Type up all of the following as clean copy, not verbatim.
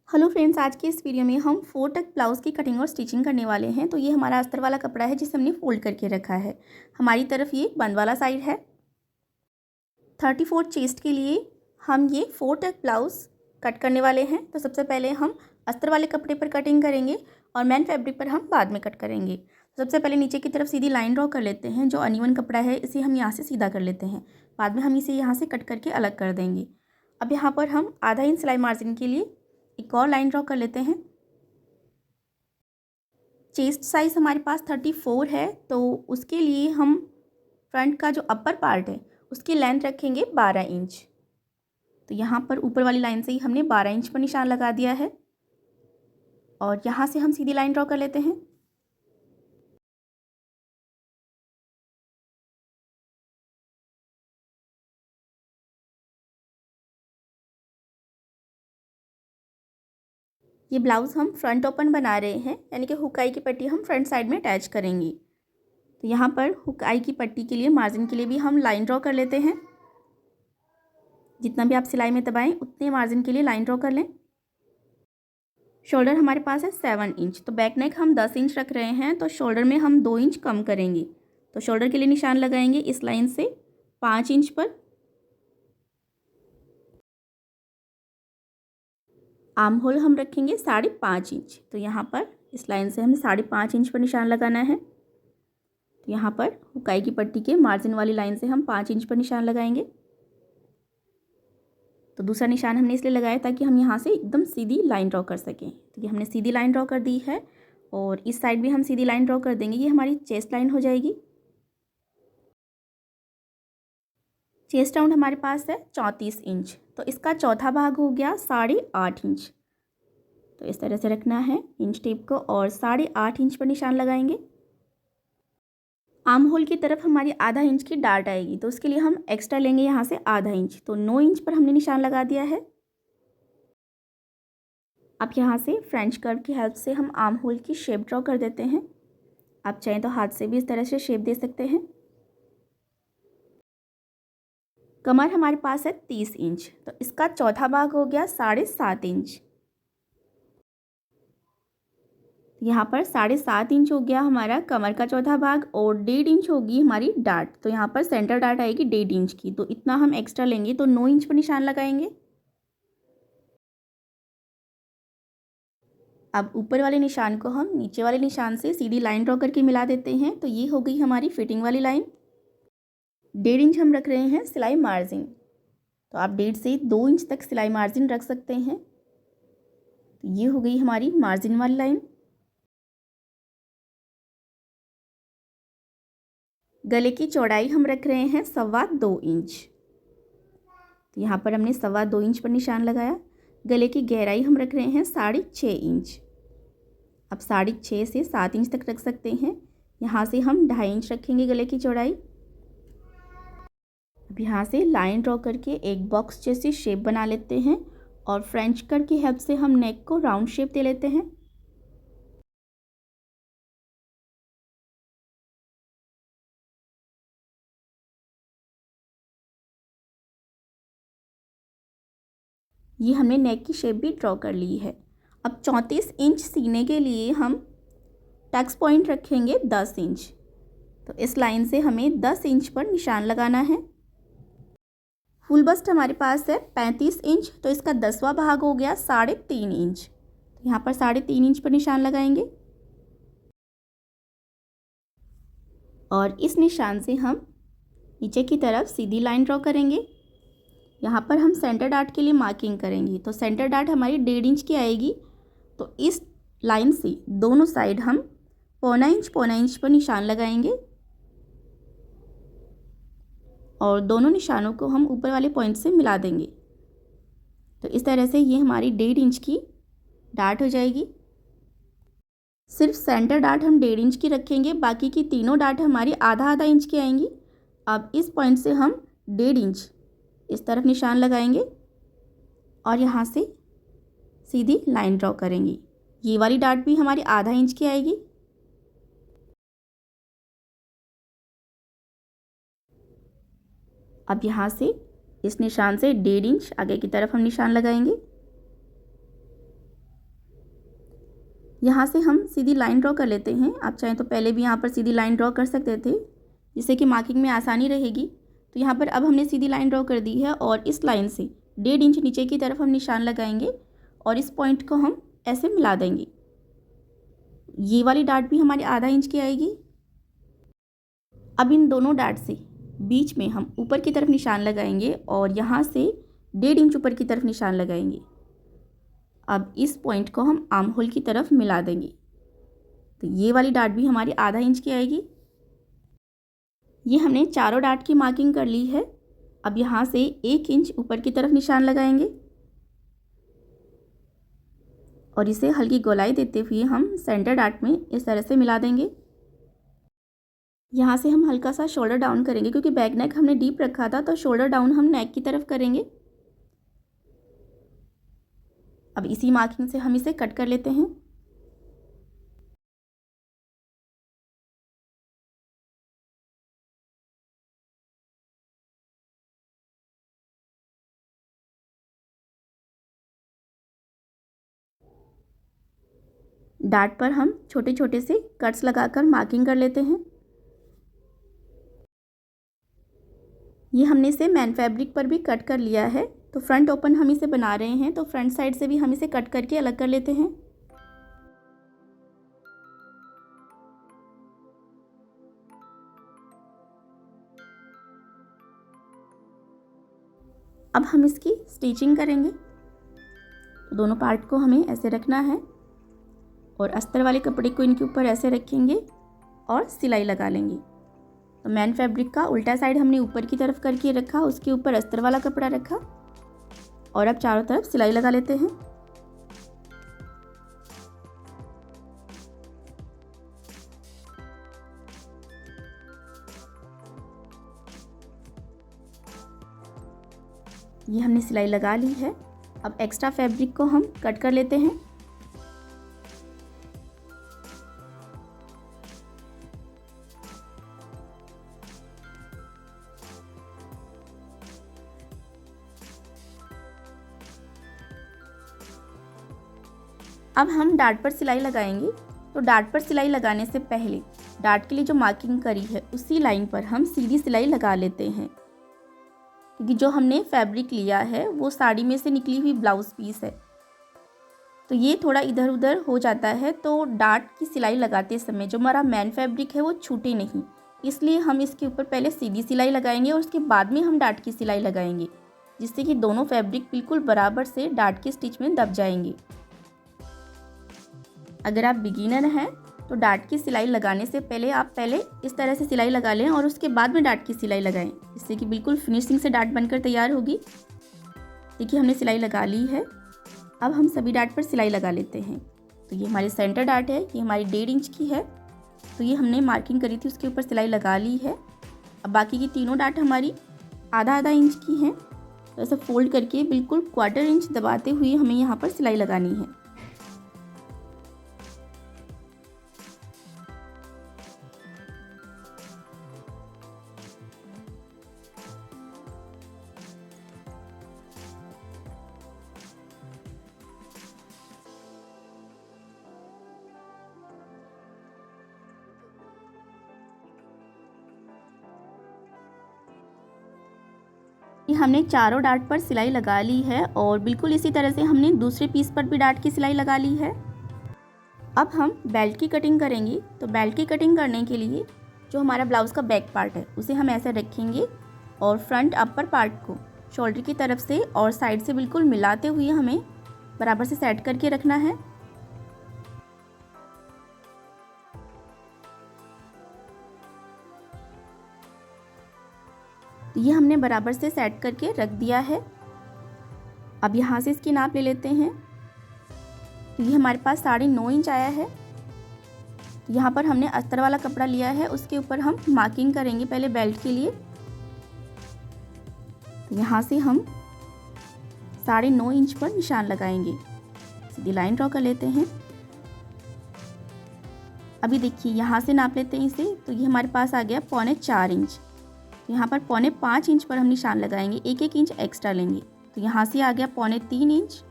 Hello friends, आज की इस वीडियो में हम 4 टक ब्लाउज़ की कटिंग और स्टिचिंग करने वाले हैं। तो ये हमारा अस्तर वाला कपड़ा है जिसे हमने फोल्ड करके रखा है। हमारी तरफ ये बंद वाला साइड है। 34 चेस्ट के लिए हम ये 4 टक ब्लाउज़ कट करने वाले हैं। तो सबसे पहले हम अस्तर वाले कपड़े पर कटिंग करेंगे और मैन फैब्रिक पर हम बाद में कट करेंगे। सबसे पहले नीचे की तरफ सीधी लाइन ड्रॉ कर लेते हैं। जो अनइवन कपड़ा है इसे हम यहाँ से सीधा कर लेते हैं। बाद में हम इसे यहाँ से कट करके अलग कर देंगे। अब यहाँ पर हम आधा इंच सिलाई मार्जिन के लिए एक और लाइन ड्रॉ कर लेते हैं। चेस्ट साइज़ हमारे पास 34 है, तो उसके लिए हम फ्रंट का जो अपर पार्ट है उसकी लेंथ रखेंगे 12 इंच। तो यहाँ पर ऊपर वाली लाइन से ही हमने 12 इंच पर निशान लगा दिया है और यहाँ से हम सीधी लाइन ड्रॉ कर लेते हैं। ये ब्लाउज़ हम फ्रंट ओपन बना रहे हैं, यानी कि हुकाई की पट्टी हम फ्रंट साइड में अटैच करेंगे। तो यहाँ पर हुकाई की पट्टी के लिए मार्जिन के लिए भी हम लाइन ड्रॉ कर लेते हैं। जितना भी आप सिलाई में दबाएं उतने मार्जिन के लिए लाइन ड्रॉ कर लें। शोल्डर हमारे पास है 7 इंच, तो बैक नेक हम 10 इंच रख रहे हैं, तो शोल्डर में हम 2 इंच कम करेंगे। तो शोल्डर के लिए निशान लगाएंगे इस लाइन से 5 इंच पर। आर्म होल हम रखेंगे 5.5 इंच, तो यहाँ पर इस लाइन से हमें 5.5 इंच पर निशान लगाना है। तो यहाँ पर हुकाई की पट्टी के मार्जिन वाली लाइन से हम 5 इंच पर निशान लगाएंगे। तो दूसरा निशान हमने इसलिए लगाया ताकि हम यहाँ से एकदम सीधी लाइन ड्रॉ कर सकें। तो ये हमने सीधी लाइन ड्रॉ कर दी है और इस साइड भी हम सीधी लाइन ड्रॉ कर देंगे। ये हमारी चेस्ट लाइन हो जाएगी। चेस्ट राउंड हमारे पास है 34 इंच, तो इसका चौथा भाग हो गया 8.5 इंच। तो इस तरह से रखना है इंच टेप को और 8.5 इंच पर निशान लगाएंगे। आर्म होल की तरफ हमारी आधा इंच की डार्ट आएगी, तो उसके लिए हम एक्स्ट्रा लेंगे यहाँ से आधा इंच, तो 9 इंच पर हमने निशान लगा दिया है। अब यहाँ से फ्रेंच कर्व की हेल्प से हम आर्म होल की शेप ड्रॉ कर देते हैं। आप चाहें तो हाथ से भी इस तरह से शेप दे सकते हैं। कमर हमारे पास है 30 इंच, तो इसका चौथा भाग हो गया 7.5 इंच। यहाँ पर 7.5 इंच हो गया हमारा कमर का चौथा भाग और 1.5 इंच होगी हमारी डार्ट। तो यहाँ पर सेंटर डार्ट आएगी 1.5 इंच की, तो इतना हम एक्स्ट्रा लेंगे, तो 9 इंच पर निशान लगाएंगे। अब ऊपर वाले निशान को हम नीचे वाले निशान से सीधी लाइन ड्रॉ करके मिला देते हैं। तो ये हो गई हमारी फिटिंग वाली लाइन। 1.5 इंच हम रख रहे हैं सिलाई मार्जिन, तो आप 1.5 से 2 इंच तक सिलाई मार्जिन रख सकते हैं। तो ये हो गई हमारी मार्जिन वाली लाइन। गले की चौड़ाई हम रख रहे हैं 2.25 इंच, तो यहाँ पर हमने 2.25 इंच पर निशान लगाया। गले की गहराई हम रख रहे हैं 6.5 इंच। अब 6.5 से 7 इंच तक रख सकते हैं। यहाँ से हम 2.5 इंच रखेंगे गले की चौड़ाई। अब यहाँ से लाइन ड्रॉ करके एक बॉक्स जैसी शेप बना लेते हैं और फ्रेंच कर्व की हेल्प से हम नेक को राउंड शेप दे लेते हैं। ये हमने नेक की शेप भी ड्रॉ कर ली है। अब 34 इंच सीने के लिए हम टक्स पॉइंट रखेंगे 10 इंच, तो इस लाइन से हमें 10 इंच पर निशान लगाना है। फुल बस्ट हमारे पास है 35 इंच, तो इसका 10वां भाग हो गया 3.5 इंच। तो यहाँ पर 3.5 इंच पर निशान लगाएंगे और इस निशान से हम नीचे की तरफ सीधी लाइन ड्रॉ करेंगे। यहाँ पर हम सेंटर डार्ट के लिए मार्किंग करेंगे, तो सेंटर डार्ट हमारी 1.5 इंच की आएगी। तो इस लाइन से दोनों साइड हम पौना इंच पर निशान लगाएंगे और दोनों निशानों को हम ऊपर वाले पॉइंट से मिला देंगे। तो इस तरह से ये हमारी 1.5 इंच की डार्ट हो जाएगी। सिर्फ सेंटर डार्ट हम 1.5 इंच की रखेंगे, बाकी की तीनों डार्ट हमारी आधा इंच की आएंगी। अब इस पॉइंट से हम 1.5 इंच इस तरफ निशान लगाएंगे और यहाँ से सीधी लाइन ड्रॉ करेंगे। ये वाली डार्ट भी हमारी आधा इंच की आएगी। अब यहाँ से इस निशान से 1.5 इंच आगे की तरफ हम निशान लगाएंगे। यहाँ से हम सीधी लाइन ड्रॉ कर लेते हैं। आप चाहें तो पहले भी यहाँ पर सीधी लाइन ड्रॉ कर सकते थे, जिससे कि मार्किंग में आसानी रहेगी। तो यहाँ पर अब हमने सीधी लाइन ड्रॉ कर दी है और इस लाइन से 1.5 इंच नीचे की तरफ हम निशान लगाएंगे और इस पॉइंट को हम ऐसे मिला देंगे। ये वाली डाट भी हमारी आधा इंच की आएगी। अब इन दोनों डाट से बीच में हम ऊपर की तरफ निशान लगाएंगे और यहाँ से 1.5 इंच ऊपर की तरफ निशान लगाएंगे। अब इस पॉइंट को हम आर्म होल की तरफ मिला देंगे। तो ये वाली डाट भी हमारी आधा इंच की आएगी। ये हमने चारों डाट की मार्किंग कर ली है। अब यहाँ से 1 इंच ऊपर की तरफ निशान लगाएंगे और इसे हल्की गोलाई देते हुए हम सेंटर डाट में इस तरह से मिला देंगे। यहाँ से हम हल्का सा शोल्डर डाउन करेंगे, क्योंकि बैक नेक हमने डीप रखा था, तो शोल्डर डाउन हम नेक की तरफ करेंगे। अब इसी मार्किंग से हम इसे कट कर लेते हैं। डाट पर हम छोटे छोटे से कट्स लगाकर मार्किंग कर लेते हैं। ये हमने इसे मैन फैब्रिक पर भी कट कर लिया है। तो फ्रंट ओपन हम इसे बना रहे हैं, तो फ्रंट साइड से भी हम इसे कट करके अलग कर लेते हैं। अब हम इसकी स्टिचिंग करेंगे। तो दोनों पार्ट को हमें ऐसे रखना है और अस्तर वाले कपड़े को इनके ऊपर ऐसे रखेंगे और सिलाई लगा लेंगे। तो मैन फैब्रिक का उल्टा साइड हमने ऊपर की तरफ करके रखा, उसके ऊपर अस्तर वाला कपड़ा रखा और अब चारों तरफ सिलाई लगा लेते हैं। ये हमने सिलाई लगा ली है। अब एक्स्ट्रा फैब्रिक को हम कट कर लेते हैं। अब हम डाट पर सिलाई लगाएंगे। तो डाट पर सिलाई लगाने से पहले डाट के लिए जो मार्किंग करी है उसी लाइन पर हम सीधी सिलाई लगा लेते हैं, क्योंकि जो हमने फैब्रिक लिया है वो साड़ी में से निकली हुई ब्लाउज़ पीस है, तो ये थोड़ा इधर उधर हो जाता है। तो डाट की सिलाई लगाते समय जो हमारा मैन फैब्रिक है वो छूटे नहीं, इसलिए हम इसके ऊपर पहले सीधी सिलाई लगाएंगे और उसके बाद में हम डाट की सिलाई लगाएंगे, जिससे कि दोनों फैब्रिक बिल्कुल बराबर से डाट के स्टिच में दब जाएंगे। अगर आप बिगिनर हैं तो डाट की सिलाई लगाने से पहले आप इस तरह से सिलाई लगा लें और उसके बाद में डाट की सिलाई लगाएं, जिससे कि बिल्कुल फिनिशिंग से डाट बनकर तैयार होगी। देखिए हमने सिलाई लगा ली है। अब हम सभी डाट पर सिलाई लगा लेते हैं। तो ये हमारी सेंटर डाट है, ये हमारी 1.5 इंच की है। तो ये हमने मार्किंग करी थी उसके ऊपर सिलाई लगा ली है। अब बाकी की तीनों डाट हमारी आधा आधा इंच की हैं। तो ऐसे फोल्ड करके बिल्कुल 1/4 इंच दबाते हुए हमें यहाँ पर सिलाई लगानी है। हमने चारों डाट पर सिलाई लगा ली है और बिल्कुल इसी तरह से हमने दूसरे पीस पर भी डाट की सिलाई लगा ली है। अब हम बेल्ट की कटिंग करेंगे। तो बेल्ट की कटिंग करने के लिए जो हमारा ब्लाउज़ का बैक पार्ट है उसे हम ऐसे रखेंगे और फ्रंट अपर पार्ट को शोल्डर की तरफ से और साइड से बिल्कुल मिलाते हुए हमें बराबर से सेट करके रखना है। तो ये हमने बराबर से सेट करके रख दिया है। अब यहाँ से इसकी नाप ले लेते हैं। तो ये हमारे पास 9.5 इंच आया है। तो यहाँ पर हमने अस्तर वाला कपड़ा लिया है, उसके ऊपर हम मार्किंग करेंगे पहले बेल्ट के लिए। तो यहाँ से हम 9.5 इंच पर निशान लगाएंगे। सीधी लाइन ड्रॉ कर लेते हैं। अभी देखिए यहाँ से नाप लेते हैं इसे। तो ये हमारे पास आ गया 4.25 इंच। यहाँ पर 4.25 इंच पर हम निशान लगाएंगे, 1-1 इंच एक्स्ट्रा लेंगे। तो यहाँ से आ गया 3.25 इंच।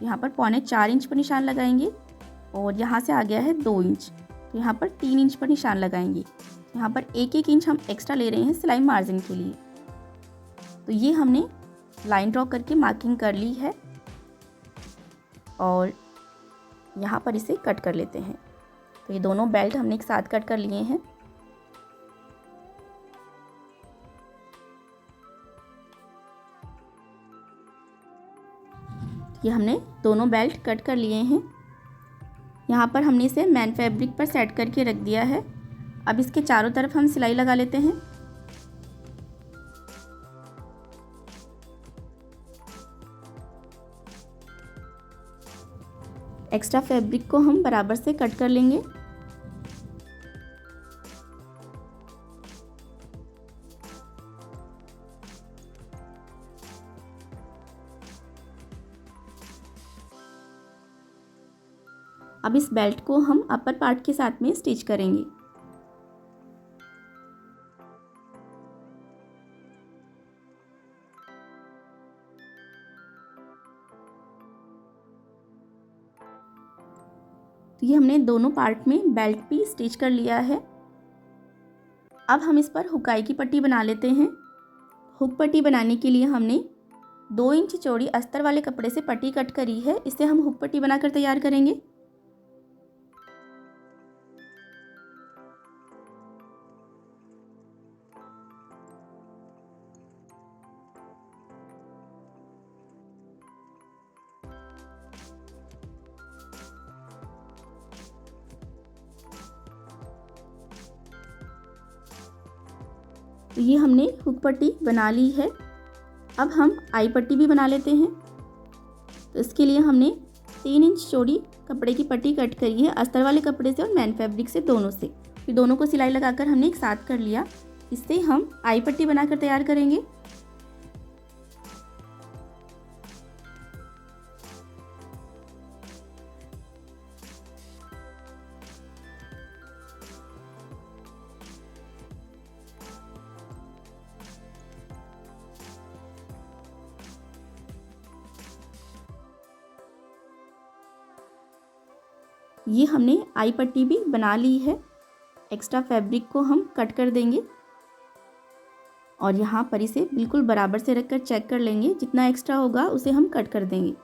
यहाँ पर 4.25 इंच पर निशान लगाएंगे और यहाँ से आ गया है 2 इंच। तो यहाँ पर 3 इंच पर निशान लगाएंगे। यहाँ पर 1-1 इंच हम एक्स्ट्रा ले रहे हैं सिलाई मार्जिन के लिए। तो ये हमने लाइन ड्रॉ करके मार्किंग कर ली है और यहाँ पर इसे कट कर लेते हैं। तो ये दोनों बेल्ट हमने एक साथ कट कर लिए हैं। ये हमने दोनों बेल्ट कट कर लिए हैं। यहाँ पर हमने इसे मैन फैब्रिक पर सेट करके रख दिया है। अब इसके चारों तरफ हम सिलाई लगा लेते हैं। एक्स्ट्रा फैब्रिक को हम बराबर से कट कर लेंगे। अब इस बेल्ट को हम अपर पार्ट के साथ में स्टिच करेंगे। तो ये हमने दोनों पार्ट में बेल्ट भी स्टिच कर लिया है। अब हम इस पर हुकाई की पट्टी बना लेते हैं। हुक पट्टी बनाने के लिए हमने 2 इंच चौड़ी अस्तर वाले कपड़े से पट्टी कट करी है। इसे हम हुक पट्टी बनाकर तैयार करेंगे। तो ये हमने हुक पट्टी बना ली है। अब हम आई पट्टी भी बना लेते हैं। तो इसके लिए हमने 3 इंच चौड़ी कपड़े की पट्टी कट करी है, अस्तर वाले कपड़े से और मैन फैब्रिक से, दोनों से। फिर दोनों को सिलाई लगाकर हमने एक साथ कर लिया। इससे हम आई पट्टी बनाकर तैयार करेंगे। ये हमने आई पट्टी भी बना ली है। एक्स्ट्रा फैब्रिक को हम कट कर देंगे और यहाँ पर इसे बिल्कुल बराबर से रखकर चेक कर लेंगे। जितना एक्स्ट्रा होगा उसे हम कट कर देंगे।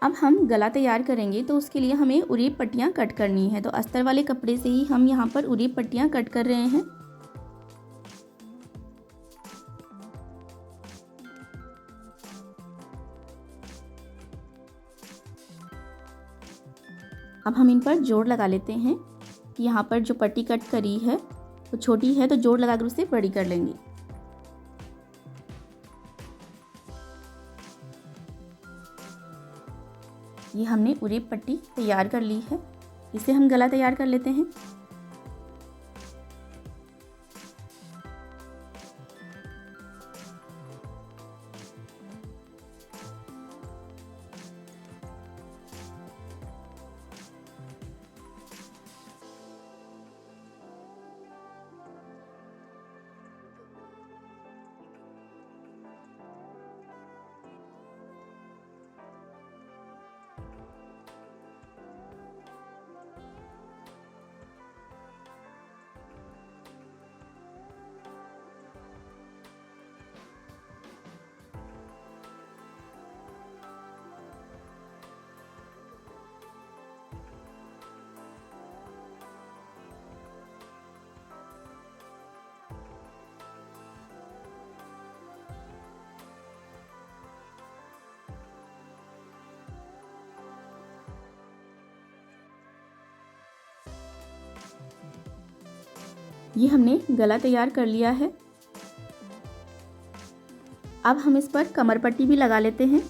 अब हम गला तैयार करेंगे, तो उसके लिए हमें उरीब पट्टियाँ कट करनी है। तो अस्तर वाले कपड़े से ही हम यहाँ पर उरीब पट्टियाँ कट कर रहे हैं। अब हम इन पर जोड़ लगा लेते हैं कि यहाँ पर जो पट्टी कट करी है वो छोटी है, तो जोड़ लगाकर उसे बड़ी कर लेंगे। ये हमने उरीब पट्टी तैयार कर ली है। इसे हम गला तैयार कर लेते हैं। ये हमने गला तैयार कर लिया है। अब हम इस पर कमर पट्टी भी लगा लेते हैं।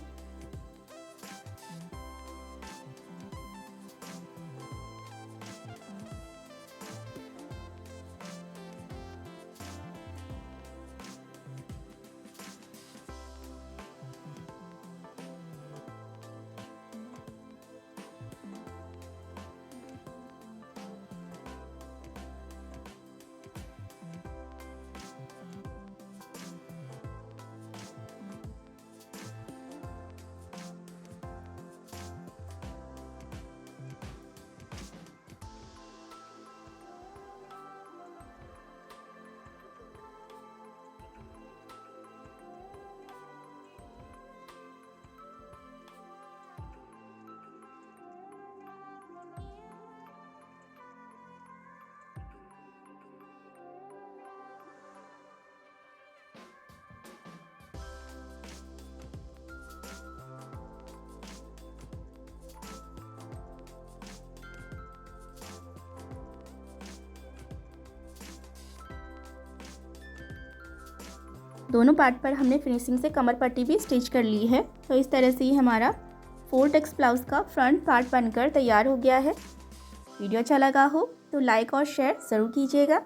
दोनों पार्ट पर हमने फिनिशिंग से कमर पट्टी भी स्टिच कर ली है। तो इस तरह से ही हमारा 4 टक्स ब्लाउज़ का फ्रंट पार्ट बनकर तैयार हो गया है। वीडियो अच्छा लगा हो तो लाइक और शेयर ज़रूर कीजिएगा।